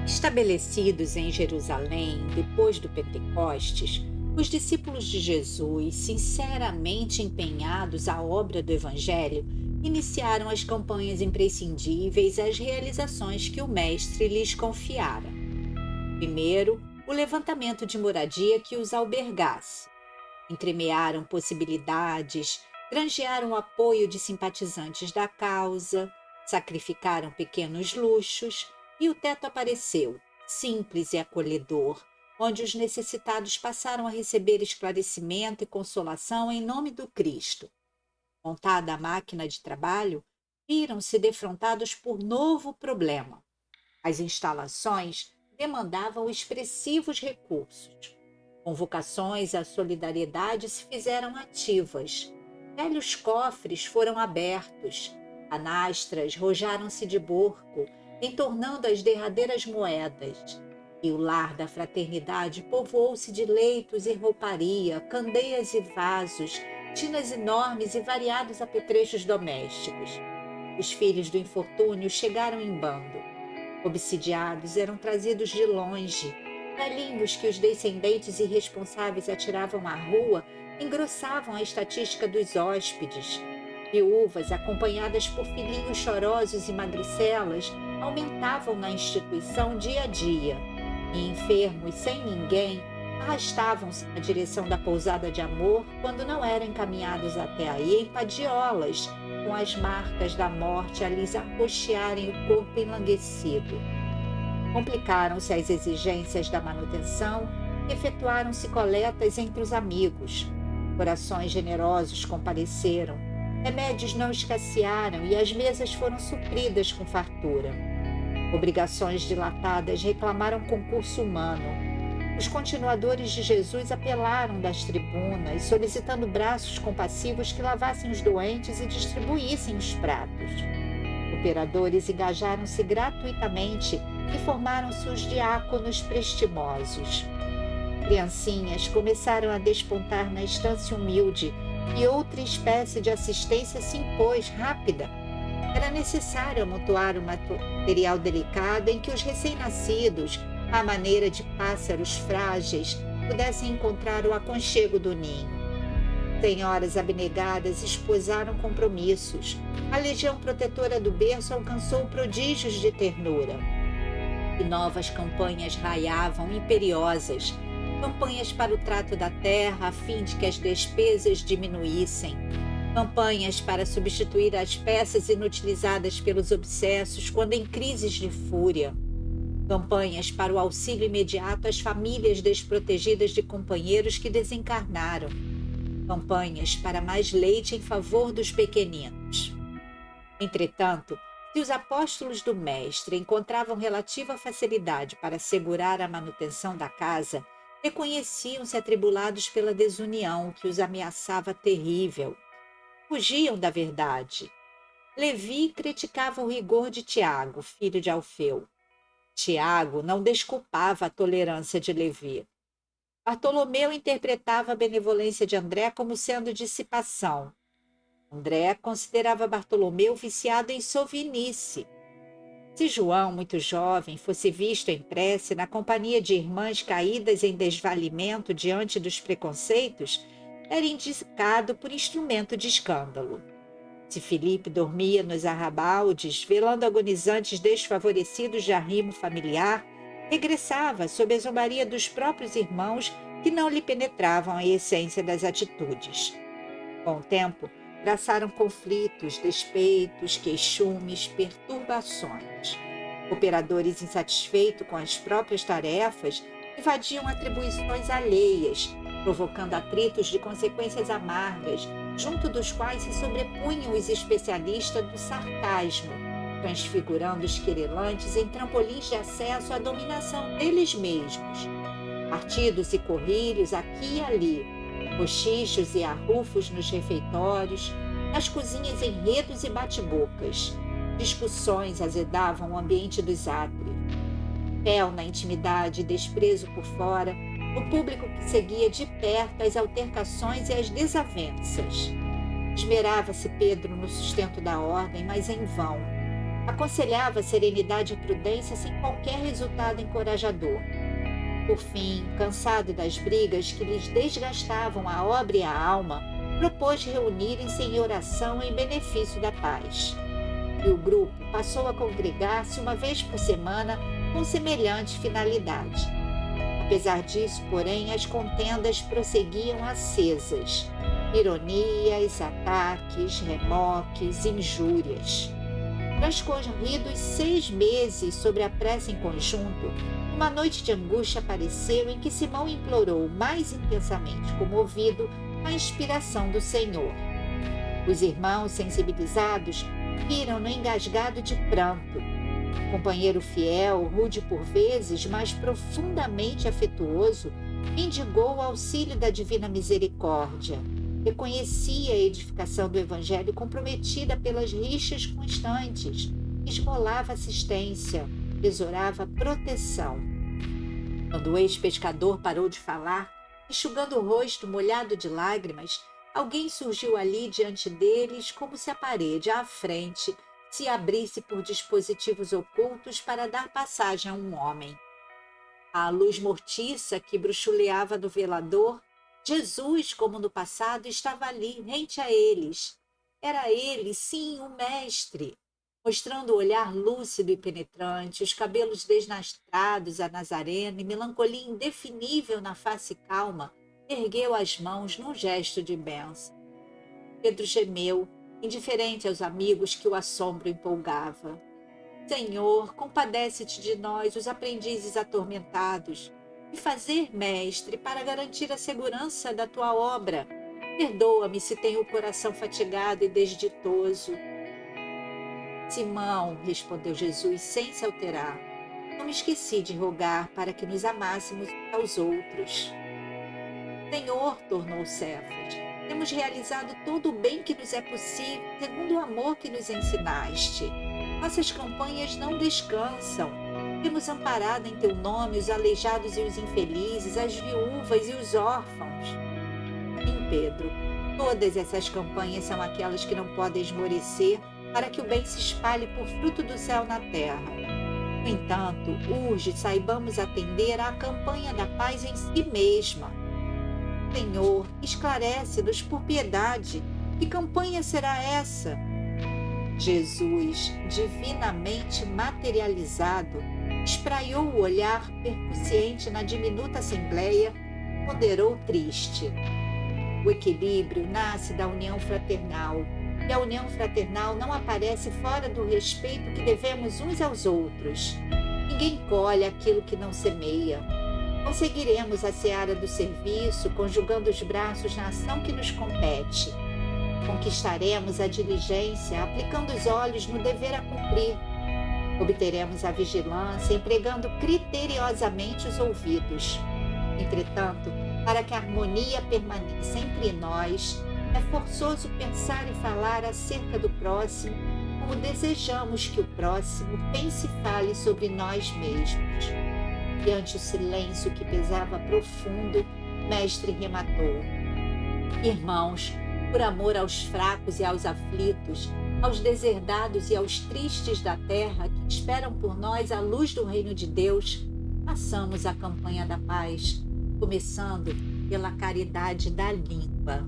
Estabelecidos em Jerusalém depois do Pentecostes, os discípulos de Jesus, sinceramente empenhados à obra do Evangelho, iniciaram as campanhas imprescindíveis às realizações que o Mestre lhes confiara. Primeiro, o levantamento de moradia que os albergasse. Entremearam possibilidades, granjearam o apoio de simpatizantes da causa, sacrificaram pequenos luxos e o teto apareceu, simples e acolhedor, onde os necessitados passaram a receber esclarecimento e consolação em nome do Cristo. Montada a máquina de trabalho, viram-se defrontados por novo problema. As instalações demandavam expressivos recursos. Convocações à solidariedade se fizeram ativas. Velhos cofres foram abertos. Canastras rojaram-se de borco, entornando as derradeiras moedas. E o lar da fraternidade povoou-se de leitos e rouparia, candeias e vasos, tinas enormes e variados apetrechos domésticos. Os filhos do infortúnio chegaram em bando. Obsidiados eram trazidos de longe. Velhinhos que os descendentes irresponsáveis atiravam à rua engrossavam a estatística dos hóspedes. Viúvas, acompanhadas por filhinhos chorosos e magricelas, aumentavam na instituição dia a dia. E enfermos, sem ninguém, arrastavam-se na direção da pousada de amor quando não eram encaminhados até aí em padiolas, com as marcas da morte a lhes arroxearem o corpo enlanguecido. Complicaram-se as exigências da manutenção, efetuaram-se coletas entre os amigos. Corações generosos compareceram, remédios não escassearam e as mesas foram supridas com fartura. Obrigações dilatadas reclamaram concurso humano. Os continuadores de Jesus apelaram das tribunas, solicitando braços compassivos que lavassem os doentes e distribuíssem os pratos. Operadores engajaram-se gratuitamente e formaram-se os diáconos prestimosos. Criancinhas começaram a despontar na estância humilde e outra espécie de assistência se impôs, rápida. Era necessário amontoar um material delicado em que os recém-nascidos, à maneira de pássaros frágeis, pudessem encontrar o aconchego do ninho. Senhoras abnegadas esposaram compromissos. A legião protetora do berço alcançou prodígios de ternura. E novas campanhas raiavam imperiosas, campanhas para o trato da terra a fim de que as despesas diminuíssem, campanhas para substituir as peças inutilizadas pelos obsessos quando em crises de fúria, campanhas para o auxílio imediato às famílias desprotegidas de companheiros que desencarnaram, campanhas para mais leite em favor dos pequeninos. Entretanto, se os apóstolos do Mestre encontravam relativa facilidade para assegurar a manutenção da casa, reconheciam-se atribulados pela desunião que os ameaçava terrível. Fugiam da verdade. Levi criticava o rigor de Tiago, filho de Alfeu. Tiago não desculpava a tolerância de Levi. Bartolomeu interpretava a benevolência de André como sendo dissipação. André considerava Bartolomeu viciado em sovinice. Se João, muito jovem, fosse visto em prece na companhia de irmãs caídas em desvalimento diante dos preconceitos, era indicado por instrumento de escândalo. Se Filipe dormia nos arrabaldes, velando agonizantes desfavorecidos de arrimo familiar, regressava sob a zombaria dos próprios irmãos que não lhe penetravam a essência das atitudes. Com o tempo, traçaram conflitos, despeitos, queixumes, perturbações. Operadores insatisfeitos com as próprias tarefas invadiam atribuições alheias, provocando atritos de consequências amargas, junto dos quais se sobrepunham os especialistas do sarcasmo, transfigurando os querelantes em trampolins de acesso à dominação deles mesmos. Partidos e corrilhos aqui e ali, cochichos e arrufos nos refeitórios, nas cozinhas enredos e bate-bocas. Discussões azedavam o ambiente dos átrios. Fel na intimidade e desprezo por fora, o público que seguia de perto as altercações e as desavenças. Esmerava-se Pedro no sustento da ordem, mas em vão. Aconselhava serenidade e prudência sem qualquer resultado encorajador. Por fim, cansado das brigas que lhes desgastavam a obra e a alma, propôs reunirem-se em oração em benefício da paz. E o grupo passou a congregar-se uma vez por semana com semelhante finalidade. Apesar disso, porém, as contendas prosseguiam acesas. Ironias, ataques, remoques, injúrias. Transcorridos 6 meses sobre a prece em conjunto, uma noite de angústia apareceu em que Simão implorou mais intensamente comovido a inspiração do Senhor. Os irmãos, sensibilizados, viram-no engasgado de pranto. O companheiro fiel, rude por vezes, mas profundamente afetuoso, mendigou o auxílio da divina misericórdia. Reconhecia a edificação do Evangelho comprometida pelas rixas constantes, esmolava assistência, exorava proteção. Quando o ex-pescador parou de falar, enxugando o rosto molhado de lágrimas, alguém surgiu ali diante deles como se a parede à frente se abrisse por dispositivos ocultos para dar passagem a um homem. À luz mortiça que bruxuleava do velador, Jesus, como no passado, estava ali, rente a eles. Era ele, sim, o Mestre, mostrando o olhar lúcido e penetrante, os cabelos desnastrados a Nazareno e melancolia indefinível na face calma, ergueu as mãos num gesto de bênção. Pedro gemeu, indiferente aos amigos que o assombro empolgava. Senhor, compadece-te de nós, os aprendizes atormentados. Que fazer, mestre, para garantir a segurança da tua obra? Perdoa-me se tenho o coração fatigado e desditoso. Simão, respondeu Jesus sem se alterar, não me esqueci de rogar para que nos amássemos uns aos outros. Senhor, tornou Cefas, temos realizado todo o bem que nos é possível, segundo o amor que nos ensinaste. Nossas campanhas não descansam. Temos amparado em teu nome os aleijados e os infelizes, as viúvas e os órfãos. Sim, Pedro, todas essas campanhas são aquelas que não podem esmorecer para que o bem se espalhe por fruto do céu na terra. No entanto, urge saibamos atender à campanha da paz em si mesma. Senhor, esclarece-nos por piedade. Que campanha será essa? Jesus, divinamente materializado, espraiou o olhar percussiente na diminuta assembleia, ponderou triste. O equilíbrio nasce da união fraternal, e a união fraternal não aparece fora do respeito que devemos uns aos outros. Ninguém colhe aquilo que não semeia. Conseguiremos a seara do serviço, conjugando os braços na ação que nos compete. Conquistaremos a diligência, aplicando os olhos no dever a cumprir. Obteremos a vigilância, empregando criteriosamente os ouvidos. Entretanto, para que a harmonia permaneça entre nós, é forçoso pensar e falar acerca do próximo, como desejamos que o próximo pense e fale sobre nós mesmos. Diante o silêncio que pesava profundo, Mestre rematou. Irmãos, por amor aos fracos e aos aflitos, aos deserdados e aos tristes da terra que esperam por nós a luz do reino de Deus, façamos a campanha da paz, começando pela caridade da língua.